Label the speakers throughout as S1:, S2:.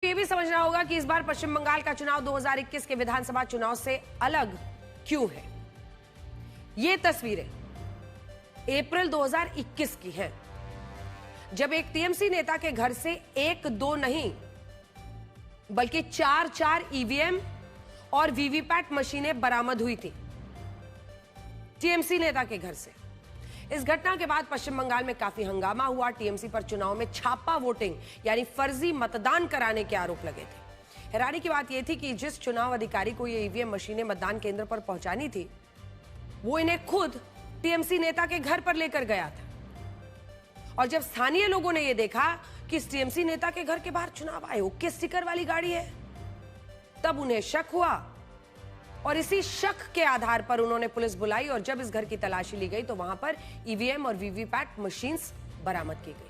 S1: ये भी समझना होगा कि इस बार पश्चिम बंगाल का चुनाव 2021 के विधानसभा चुनाव से अलग क्यों है। ये तस्वीरें अप्रैल 2021 की हैं, जब एक टीएमसी नेता के घर से एक दो नहीं बल्कि चार ईवीएम और वीवीपैट मशीनें बरामद हुई थी टीएमसी नेता के घर से। इस घटना के बाद पश्चिम बंगाल में काफी हंगामा हुआ। टीएमसी पर चुनाव में छापा वोटिंग यानी फर्जी मतदान कराने के आरोप लगे थे। हैरानी की बात यह थी कि जिस चुनाव अधिकारी को ये ईवीएम मशीनें मतदान केंद्र पर पहुंचानी थी, वो इन्हें खुद टीएमसी नेता के घर पर लेकर गया था। और जब स्थानीय लोगों ने यह देखा कि इस टीएमसी नेता के घर के बाहर चुनाव आयोग के स्टिकर वाली गाड़ी है, तब उन्हें शक हुआ और इसी शक के आधार पर उन्होंने पुलिस बुलाई और जब इस घर की तलाशी ली गई तो वहां पर ईवीएम और वीवीपैट मशीन्स बरामद की गई।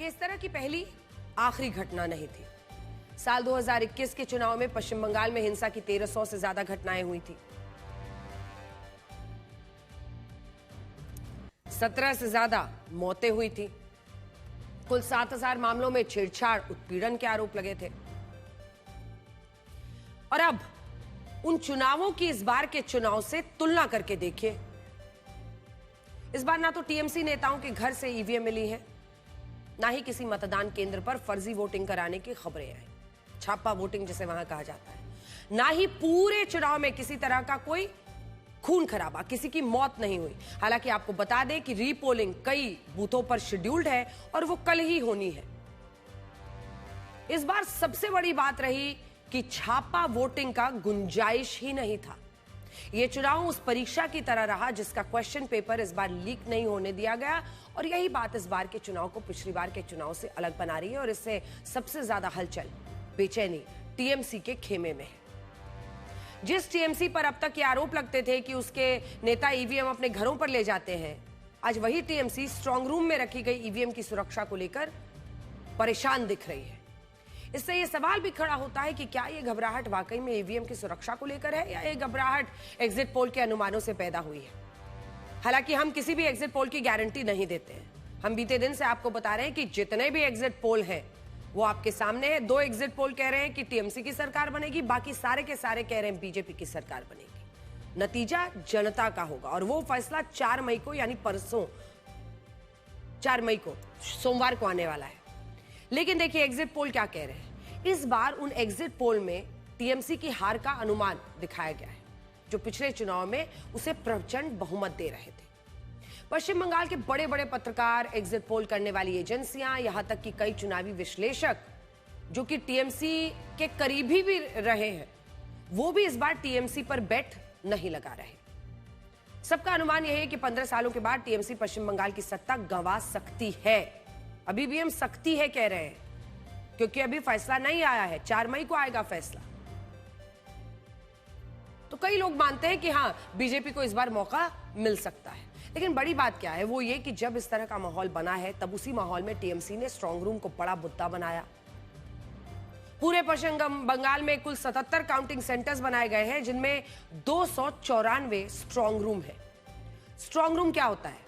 S1: ये इस तरह की पहली आखिरी घटना नहीं थी। साल 2021 के चुनाव में पश्चिम बंगाल में हिंसा की 1300 से ज्यादा घटनाएं हुई थी। 17 से ज्यादा मौतें हुई थी। कुल 7000 मामलों में छेड़छाड़, उत्पीड़न के आरोप लगे थे। और अब उन चुनावों की इस बार के चुनाव से तुलना करके देखिए। इस बार ना तो टीएमसी नेताओं के घर से ईवीएम मिली है, ना ही किसी मतदान केंद्र पर फर्जी वोटिंग कराने की खबरें आई, छापा वोटिंग जिसे वहां कहा जाता है। ना ही पूरे चुनाव में किसी तरह का कोई खून खराबा, किसी की मौत नहीं हुई। हालांकि आपको बता दें कि रीपोलिंग कई बूथों पर शेड्यूल्ड है और वो कल ही होनी है। इस बार सबसे बड़ी बात रही कि छापा वोटिंग का गुंजाइश ही नहीं था। यह चुनाव उस परीक्षा की तरह रहा जिसका क्वेश्चन पेपर इस बार लीक नहीं होने दिया गया और यही बात इस बार के चुनाव को पिछली बार के चुनाव से अलग बना रही है। और इससे सबसे ज्यादा हलचल, बेचैनी टीएमसी के खेमे में है। जिस टीएमसी पर अब तक ये आरोप लगते थे कि उसके नेता ईवीएम अपने घरों पर ले जाते हैं, आज वही टीएमसी स्ट्रांग रूम में रखी गई ईवीएम की सुरक्षा को लेकर परेशान दिख रही है। इससे यह सवाल भी खड़ा होता है कि क्या यह घबराहट वाकई में ईवीएम की सुरक्षा को लेकर है या यह घबराहट एग्जिट पोल के अनुमानों से पैदा हुई है। हालांकि हम किसी भी एग्जिट पोल की गारंटी नहीं देते हैं। हम बीते दिन से आपको बता रहे हैं कि जितने भी एग्जिट पोल हैं वो आपके सामने है। 2 एग्जिट पोल कह रहे हैं कि टीएमसी की सरकार बनेगी, बाकी सारे के सारे कह रहे हैं बीजेपी की सरकार बनेगी। नतीजा जनता का होगा और वो फैसला 4 मई को यानी परसों 4 मई को सोमवार को आने वाला है। लेकिन देखिए एग्जिट पोल क्या कह रहे हैं। इस बार उन एग्जिट पोल में टीएमसी की हार का अनुमान दिखाया गया है, जो पिछले चुनाव में उसे प्रचंड बहुमत दे रहे थे। पश्चिम बंगाल के बड़े बड़े पत्रकार, एग्जिट पोल करने वाली एजेंसियां, यहां तक कि कई चुनावी विश्लेषक जो कि टीएमसी के करीबी भी रहे हैं, वो भी इस बार टीएमसी पर बेट नहीं लगा रहे। सबका अनुमान यह है कि 15 सालों के बाद टीएमसी पश्चिम बंगाल की सत्ता गंवा सकती है। अभी भी हम सकती है कह रहे हैं क्योंकि अभी फैसला नहीं आया है। 4 मई को आएगा फैसला। तो कई लोग मानते हैं कि हां, बीजेपी को इस बार मौका मिल सकता है। लेकिन बड़ी बात क्या है, वो ये कि जब इस तरह का माहौल बना है, तब उसी माहौल में टीएमसी ने स्ट्रांग रूम को बड़ा मुद्दा बनाया। पूरे पश्चिम बंगाल में कुल 77 काउंटिंग सेंटर्स बनाए गए हैं, जिनमें 294 स्ट्रांग रूम है। स्ट्रांग रूम क्या होता है?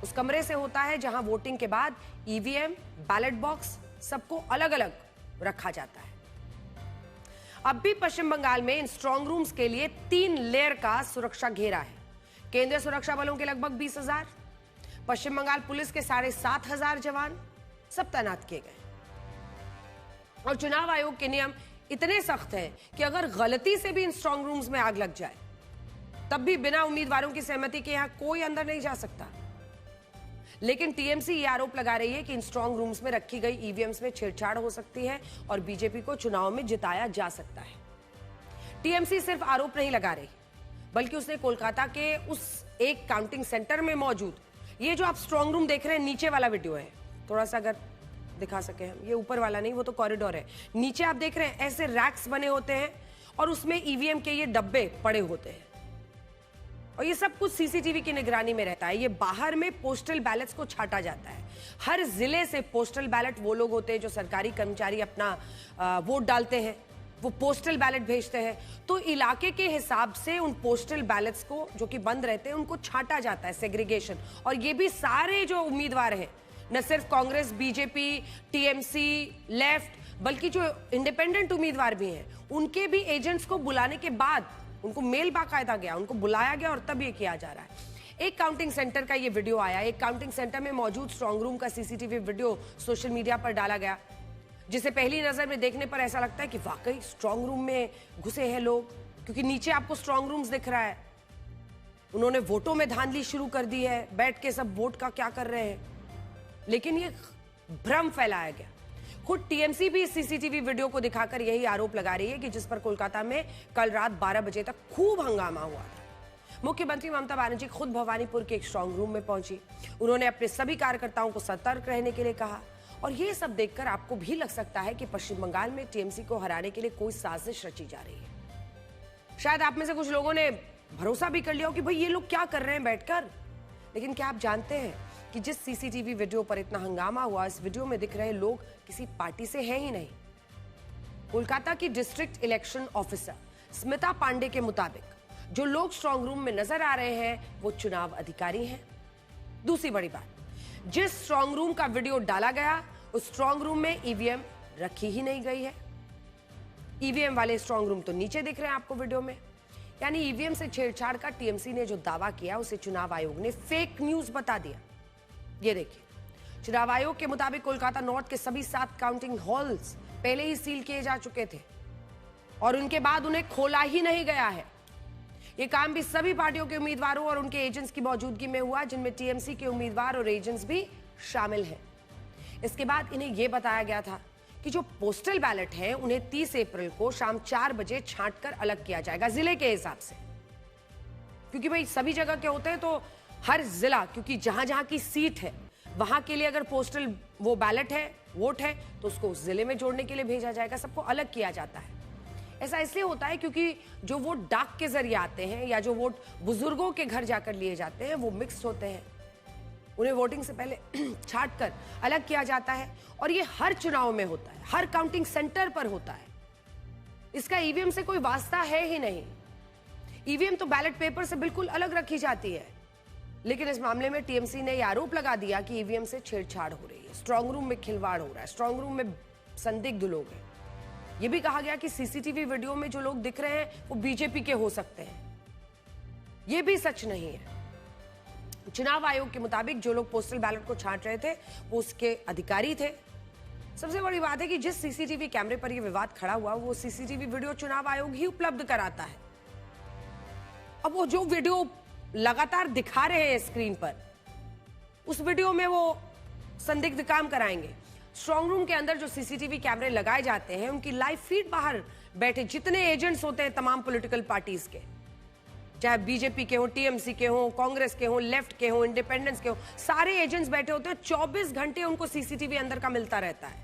S1: उस कमरे से होता है जहां वोटिंग के बाद ईवीएम, बैलेट बॉक्स सबको अलग अलग रखा जाता है। अब भी पश्चिम बंगाल में इन स्ट्रांग रूम्स के लिए 3 लेयर का सुरक्षा घेरा है। केंद्रीय सुरक्षा बलों के लगभग 20,000, पश्चिम बंगाल पुलिस के 7,500 जवान सब तैनात किए गए। और चुनाव आयोग के नियम इतने सख्त हैं कि अगर गलती से भी इन स्ट्रांग रूम्स में आग लग जाए, तब भी बिना उम्मीदवारों की सहमति के यहां कोई अंदर नहीं जा सकता। लेकिन टीएमसी ये आरोप लगा रही है कि इन स्ट्रांग रूम्स में रखी गई ईवीएम्स में छेड़छाड़ हो सकती है और बीजेपी को चुनाव में जिताया जा सकता है। टीएमसी सिर्फ आरोप नहीं लगा रही, बल्कि उसने कोलकाता के उस एक काउंटिंग सेंटर में मौजूद, ये जो आप स्ट्रांग रूम देख रहे हैं, नीचे वाला वीडियो है, थोड़ा सा अगर दिखा सके हम, ये ऊपर वाला नहीं, वो तो कॉरिडोर है। नीचे आप देख रहे हैं ऐसे रैक्स बने होते हैं और उसमें ईवीएम के ये डब्बे पड़े होते हैं और ये सब कुछ सीसीटीवी की निगरानी में रहता है। ये बाहर में पोस्टल बैलेट्स को छांटा जाता है। हर जिले से पोस्टल बैलेट वो लोग होते हैं जो सरकारी कर्मचारी अपना वोट डालते हैं, वो पोस्टल बैलेट भेजते हैं। तो इलाके के हिसाब से उन पोस्टल बैलेट्स को, जो कि बंद रहते हैं, उनको छांटा जाता है, सेग्रीगेशन। और ये भी सारे जो उम्मीदवार हैं न सिर्फ कांग्रेस, बीजेपी, टीएमसी, लेफ्ट, बल्कि जो इंडिपेंडेंट उम्मीदवार भी हैं, उनके भी एजेंट्स को बुलाने के बाद उनको मेल बाकायदा गया, उनको बुलाया गया और तब ये किया जा रहा है। एक काउंटिंग सेंटर का ये वीडियो आया, एक काउंटिंग सेंटर में मौजूद स्ट्रांग रूम का सीसीटीवी वीडियो सोशल मीडिया पर डाला गया, जिसे पहली नजर में देखने पर ऐसा लगता है कि वाकई स्ट्रांग रूम में घुसे हैं लोग, क्योंकि नीचे आपको स्ट्रांग रूम्स दिख रहा है। उन्होंने वोटों में धांधली शुरू कर दी है, बैठ के सब वोट का क्या कर रहे हैं, लेकिन ये भ्रम फैलाया गया। खुद टीएमसी भी इस सीसीटीवी वीडियो को दिखाकर यही आरोप लगा रही है कि जिस पर कोलकाता में कल रात 12 बजे तक खूब हंगामा हुआ था। मुख्यमंत्री ममता बनर्जी खुद भवानीपुर के एक स्ट्रांग रूम में पहुंची। उन्होंने अपने सभी कार्यकर्ताओं को सतर्क रहने के लिए कहा, और ये सब देखकर आपको भी लग सकता है कि पश्चिम बंगाल में टीएमसी को हराने के लिए कोई साजिश रची जा रही है। शायद आप में से कुछ लोगों ने भरोसा भी कर लिया हो कि भाई ये लोग क्या कर रहे हैं बैठकर, लेकिन क्या आप जानते हैं कि जिस सीसीटीवी वीडियो पर इतना हंगामा हुआ, इस वीडियो में दिख रहे लोग किसी पार्टी से हैं ही नहीं। कोलकाता की district election officer Smita Pandey के मुताबिक जो लोग स्ट्रांग रूम में नजर आ रहे हैं वो चुनाव अधिकारी हैं। दूसरी बड़ी बात, जिस स्ट्रांग रूम का वीडियो डाला गया उस स्ट्रांग रूम में ईवीएम रखी ही नहीं गई है। ईवीएम वाले स्ट्रांग रूम तो नीचे दिख रहे हैं आपको वीडियो में। यानी ईवीएम से छेड़छाड़ का टीएमसी ने जो दावा किया उसे चुनाव आयोग ने फेक न्यूज बता दिया। ये देखिए, चुनाव आयोग के मुताबिक कोलकाता नॉर्थ के सभी 7 काउंटिंग हॉल्स पहले ही सील किए जा चुके थे और उनके बाद उन्हें खोला ही नहीं गया है। ये काम भी सभी पार्टियों के उम्मीदवारों और उनके एजेंट्स की मौजूदगी में हुआ, जिनमें टीएमसी के उम्मीदवार और एजेंट्स भी शामिल हैं। इसके बाद इन्हें यह बताया गया था कि जो पोस्टल बैलेट हैं उन्हें 30 अप्रैल को शाम 4 बजे छांटकर अलग किया जाएगा जिले के हिसाब से, क्योंकि भाई सभी जगह के होते हैं तो हर जिला, क्योंकि जहां जहां की सीट है वहां के लिए अगर पोस्टल वो बैलेट है, वोट है, तो उसको उस जिले में जोड़ने के लिए भेजा जाएगा, सबको अलग किया जाता है। ऐसा इसलिए होता है क्योंकि जो वोट डाक के जरिए आते हैं या जो वोट बुजुर्गों के घर जाकर लिए जाते हैं वो मिक्स होते हैं, उन्हें वोटिंग से पहले छांट कर अलग किया जाता है। और ये हर चुनाव में होता है, हर काउंटिंग सेंटर पर होता है। इसका ईवीएम से कोई वास्ता है ही नहीं। ईवीएम तो बैलेट पेपर से बिल्कुल अलग रखी जाती है, लेकिन इस मामले में टीएमसी ने यह आरोप लगा दिया कि ईवीएम से छेड़छाड़ हो रही है, स्ट्रांग रूम में खिलवाड़ हो रहा है, स्ट्रांग रूम में संदिग्ध लोग हैं। यह भी कहा गया कि सीसीटीवी वीडियो में जो लोग दिख रहे हैं वो बीजेपी के हो सकते हैं। यह भी सच नहीं है। चुनाव आयोग के मुताबिक जो लोग पोस्टल बैलेट को छांट रहे थे वो उसके अधिकारी थे। सबसे बड़ी बात है कि जिस सीसीटीवी कैमरे पर यह विवाद खड़ा हुआ वो सीसीटीवी वीडियो चुनाव आयोग ही उपलब्ध कराता है। अब वो जो वीडियो लगातार दिखा रहे हैं स्क्रीन पर, उस वीडियो में वो संदिग्ध काम कराएंगे। स्ट्रांग रूम के अंदर जो सीसीटीवी कैमरे लगाए जाते हैं उनकी लाइव फीड बाहर बैठे जितने एजेंट्स होते हैं तमाम पॉलिटिकल पार्टीज के, चाहे बीजेपी के हो, टीएमसी के हो, कांग्रेस के हो, लेफ्ट के हो, इंडिपेंडेंस के हो, सारे एजेंट्स बैठे होते हैं। 24 घंटे उनको सीसीटीवी अंदर का मिलता रहता है।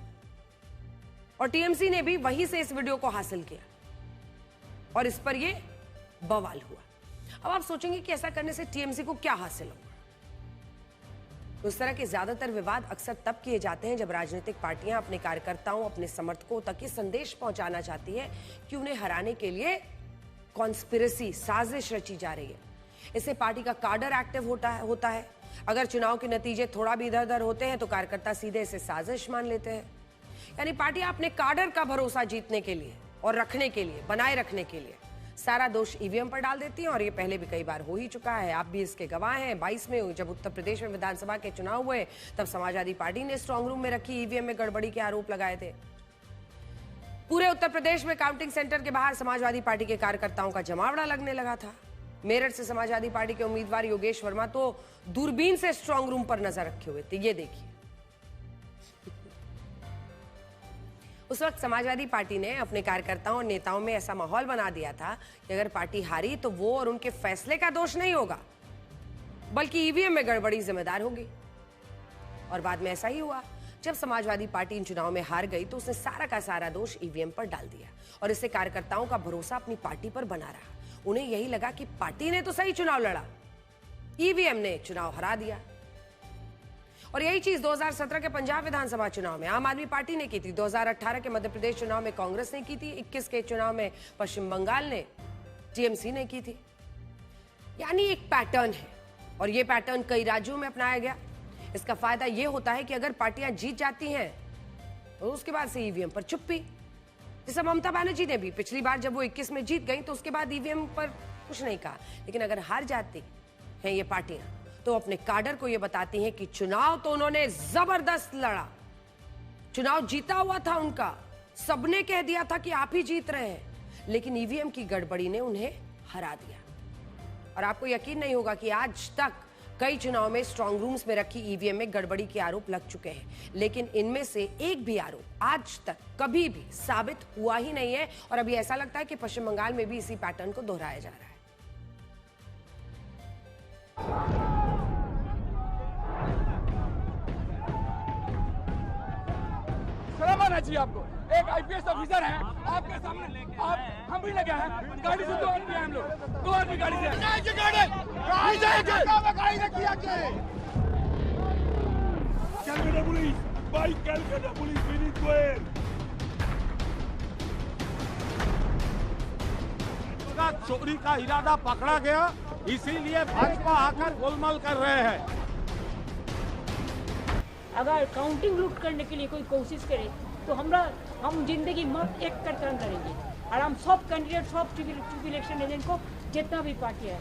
S1: और टीएमसी ने भी वहीं से इस वीडियो को हासिल किया और इस पर यह बवाल हुआ। अब आप सोचेंगे कि ऐसा करने से टीएमसी को क्या हासिल होगा। तो इस तरह के ज्यादातर विवाद अक्सर तब किए जाते हैं जब राजनीतिक पार्टियां अपने कार्यकर्ताओं, अपने समर्थकों तक ये संदेश पहुंचाना चाहती है कि उन्हें हराने के लिए कॉन्स्पिरेसी, साजिश रची जा रही है। इससे पार्टी का कार्डर एक्टिव होता है। अगर चुनाव के नतीजे थोड़ा भी इधर उधर होते हैं तो कार्यकर्ता सीधे इसे साजिश मान लेते हैं। यानी पार्टी अपने कार्डर का भरोसा जीतने के लिए और रखने के लिए, बनाए रखने के लिए सारा दोष ईवीएम पर डाल देती है। और ये पहले भी कई बार हो ही चुका है, आप भी इसके गवाह हैं। 22 में जब उत्तर प्रदेश में विधानसभा के चुनाव हुए तब समाजवादी पार्टी ने स्ट्रांग रूम में रखी ईवीएम में गड़बड़ी के आरोप लगाए थे। पूरे उत्तर प्रदेश में काउंटिंग सेंटर के बाहर समाजवादी पार्टी के कार्यकर्ताओं का जमावड़ा लगने लगा था। मेरठ से समाजवादी पार्टी के उम्मीदवार योगेश वर्मा तो दूरबीन से स्ट्रांग रूम पर नजर रखे हुए थे। ये देखिए, उस वक्त समाजवादी पार्टी ने अपने कार्यकर्ताओं और नेताओं में ऐसा माहौल बना दिया था कि अगर पार्टी हारी तो वो और उनके फैसले का दोष नहीं होगा, बल्कि ईवीएम में गड़बड़ी जिम्मेदार होगी। और बाद में ऐसा ही हुआ। जब समाजवादी पार्टी इन चुनाव में हार गई तो उसने सारा का सारा दोष ईवीएम पर डाल दिया और इससे कार्यकर्ताओं का भरोसा अपनी पार्टी पर बना रहा। उन्हें यही लगा कि पार्टी ने तो सही चुनाव लड़ा, ईवीएम ने चुनाव हरा दिया। और यही चीज 2017 के पंजाब विधानसभा चुनाव में आम आदमी पार्टी ने की थी, 2018 के मध्य प्रदेश चुनाव में कांग्रेस ने की थी, 21 के चुनाव में पश्चिम बंगाल ने, टीएमसी ने की थी। यानी एक पैटर्न है और यह पैटर्न कई राज्यों में अपनाया गया। इसका फायदा यह होता है कि अगर पार्टियां जीत जाती हैं तो उसके बाद से ईवीएम पर चुप्पी। जैसे ममता बनर्जी ने भी पिछली बार जब वो 21 में जीत गई तो उसके बाद ईवीएम पर कुछ नहीं कहा, लेकिन अगर हार जाती हैं ये पार्टियां तो अपने काडर को ये बताती हैं कि चुनाव तो उन्होंने जबरदस्त लड़ा, चुनाव जीता हुआ था उनका, सबने कह दिया था कि आप ही जीत रहे हैं, लेकिन ईवीएम की गड़बड़ी ने उन्हें हरा दिया। और आपको यकीन नहीं होगा कि आज तक कई चुनाव में स्ट्रांग रूम्स में रखी ईवीएम में गड़बड़ी के आरोप लग चुके हैं, लेकिन इनमें से एक भी आरोप आज तक कभी भी साबित हुआ ही नहीं है। और अभी ऐसा लगता है कि पश्चिम बंगाल में भी इसी पैटर्न को दोहराया जा रहा है।
S2: शर्म आना चाहिए आपको, एक आईपीएस ऑफिसर है आपके सामने, आप हम भी लगे हैं, गाड़ी से 2 आदमी हैं हम लोग, 2 आदमी गाड़ी से
S3: Calcutta Police! By Calcutta Police, we need to air!
S4: चोरी का इरादा पकड़ा गया, इसीलिए भाजपा आकर गोलमाल कर रहे हैं।
S5: अगर काउंटिंग लूट करने के लिए कोई कोशिश करे तो हम जिंदगी मत एक कर काम करेंगे और हम सब कैंडिडेट सब चीफ इलेक्शन एजेंट को जितना भी पार्टी है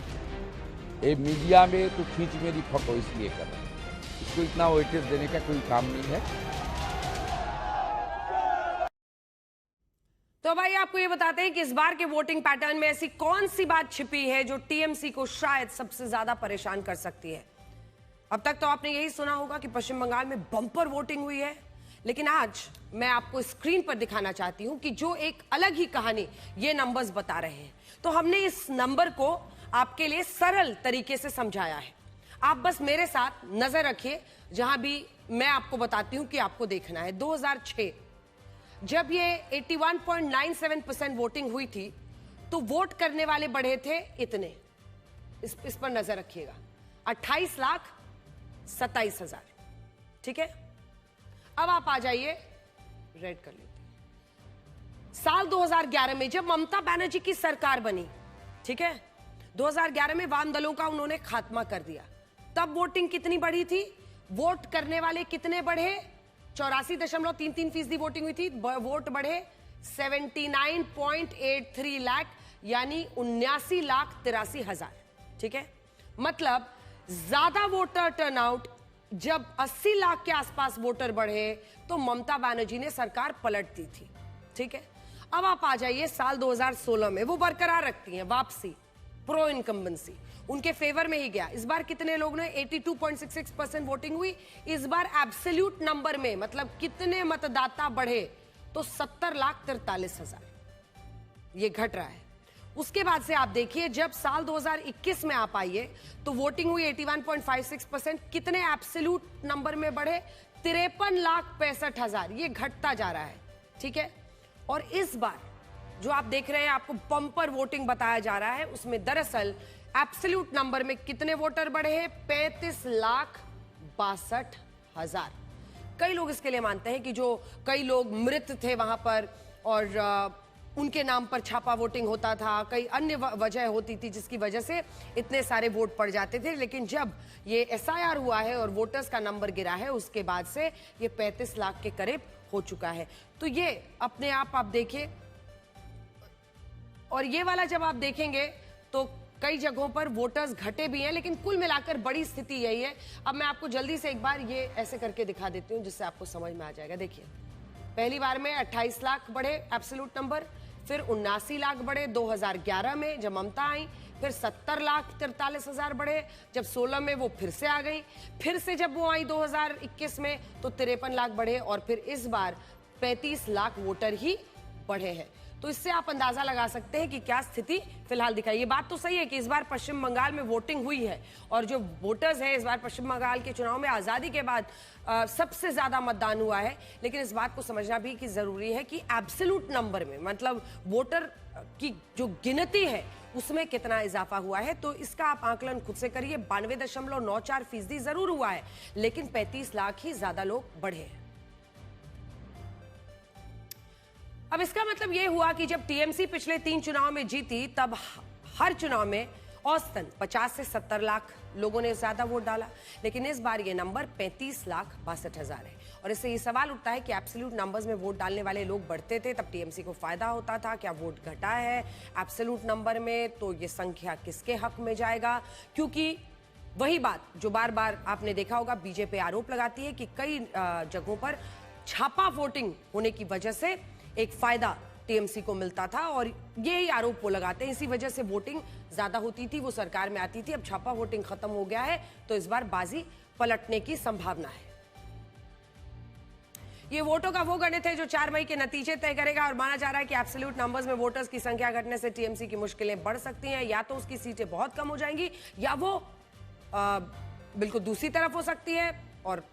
S6: ये मीडिया में तो खींच मेरी फोटो इसलिए कर रहे हैं, इसको इतना वेटेज देने का कोई काम नहीं है।
S1: तो भाई आपको ये बताते हैं कि इस बार के वोटिंग पैटर्न में ऐसी कौन सी बात छिपी है जो टीएमसी को शायद सबसे ज्यादा परेशान कर सकती है। अब तक तो आपने यही सुना होगा कि पश्चिम बंगाल में बम्पर वोटिंग हुई है, लेकिन आज मैं आपको स्क्रीन पर दिखाना चाहती हूं कि जो एक अलग ही कहानी ये नंबर्स बता रहे हैं। तो हमने इस नंबर को आपके लिए सरल तरीके से समझाया है, आप बस मेरे साथ नजर रखिए जहां भी मैं आपको बताती हूं कि आपको देखना है। 2006 जब ये 81.97% वोटिंग हुई थी तो वोट करने वाले बढ़े थे इतने, इस पर नजर रखिएगा, 28,27,000। ठीक है, अब आप आ जाइए, रेड कर लेते हैं। साल 2011 में जब ममता बनर्जी की सरकार बनी, ठीक है, 2011 में वाम दलों का उन्होंने खात्मा कर दिया, तब वोटिंग कितनी बढ़ी थी, वोट करने वाले कितने बढ़े, 84.33% वोटिंग हुई थी, वोट बढ़े 79.83 लाख, यानी 79,83,000। ठीक है, मतलब ज्यादा वोटर टर्नआउट, जब 80 लाख के आसपास वोटर बढ़े तो ममता बनर्जी ने सरकार पलट दी थी। ठीक है, अब आप आ जाइए साल 2016 में, वो बरकरार रखती हैं वापसी, प्रो इनकम्बेंसी उनके फेवर में ही गया। इस बार कितने लोग ने 82.66% वोटिंग हुई। इस बार एब्सोल्यूट नंबर में मतलब कितने मतदाता बढ़े तो 70,43,000, ये घट रहा है। उसके बाद से आप देखिए जब साल 2021 में आप आइए तो वोटिंग हुई 81.56%, कितने एब्सोल्यूट नंबर में बढ़े 53,65,000, ये घटता जा रहा है। ठीक है, और इस बार जो आप देख रहे हैं आपको बम्पर वोटिंग बताया जा रहा है, उसमें दरअसल एब्सोल्यूट नंबर में कितने वोटर बढ़े हैं 35,62,000। कई लोग इसके लिए मानते हैं कि जो कई लोग मृत थे वहां पर और उनके नाम पर छापा वोटिंग होता था, कई अन्य वजह होती थी जिसकी वजह से इतने सारे वोट पड़ जाते थे, लेकिन जब ये एसआईआर हुआ है और वोटर्स का नंबर गिरा है उसके बाद से ये 35 लाख के करीब हो चुका है। तो ये अपने आप देखिए, और ये वाला जब आप देखेंगे तो कई जगहों पर वोटर्स घटे भी हैं, लेकिन कुल मिलाकर बड़ी स्थिति यही है। अब मैं आपको जल्दी से एक बार ये ऐसे करके दिखा देती हूँ जिससे आपको समझ में आ जाएगा। देखिए, पहली बार में 28 लाख बढ़े एब्सोल्यूट नंबर, फिर 79 लाख बढ़े 2011 में जब ममता आई, फिर 70,43,000 बढ़े जब 16 में वो फिर से आ गई, फिर से जब वो आई 2021 में तो 53 लाख बढ़े, और फिर इस बार 35 लाख वोटर ही बढ़े हैं। तो इससे आप अंदाजा लगा सकते हैं कि क्या स्थिति फिलहाल दिखाई। ये बात तो सही है कि इस बार पश्चिम बंगाल में वोटिंग हुई है और जो वोटर्स हैं इस बार पश्चिम बंगाल के चुनाव में आजादी के बाद सबसे ज्यादा मतदान हुआ है, लेकिन इस बात को समझना भी कि जरूरी है कि एब्सोल्यूट नंबर में मतलब वोटर की जो गिनती है उसमें कितना इजाफा हुआ है। तो इसका आप आकलन खुद से करिए, 92.94% जरूर हुआ है, लेकिन 35 लाख ही ज्यादा लोग बढ़े हैं। अब इसका मतलब यह हुआ कि जब टीएमसी पिछले 3 चुनाव में जीती तब हर चुनाव में औसतन 50 से 70 लाख लोगों ने ज्यादा वोट डाला, लेकिन इस बार ये नंबर 35,62,000 है। और इससे ये सवाल उठता है कि एब्सोल्यूट नंबर्स में वोट डालने वाले लोग बढ़ते थे तब टीएमसी को फायदा होता था, क्या वोट घटा है एब्सोल्यूट नंबर में, तो ये संख्या किसके हक में जाएगा? क्योंकि वही बात जो बार बार आपने देखा होगा, बीजेपी आरोप लगाती है कि कई जगहों पर छापा वोटिंग होने की वजह से एक फायदा टीएमसी को मिलता था, और यही आरोप वो लगाते हैं, इसी वजह से वोटिंग ज्यादा होती थी, वो सरकार में आती थी। अब छापा वोटिंग खत्म हो गया है तो इस बार बाजी पलटने की संभावना है। ये वोटों का वो गणित है जो 4 मई के नतीजे तय करेगा, और माना जा रहा है कि एब्सोल्यूट नंबर्स में वोटर्स की संख्या घटने से टीएमसी की मुश्किलें बढ़ सकती हैं। या तो उसकी सीटें बहुत कम हो जाएंगी, या वो बिल्कुल दूसरी तरफ हो सकती है, और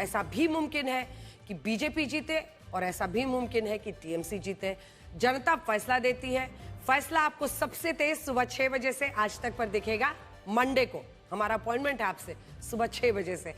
S1: ऐसा भी मुमकिन है कि बीजेपी जीते, और ऐसा भी मुमकिन है कि टीएमसी जीते। जनता फैसला देती है। फैसला आपको सबसे तेज सुबह 6 बजे से आज तक पर दिखेगा। मंडे को हमारा अपॉइंटमेंट है आपसे सुबह 6 बजे से।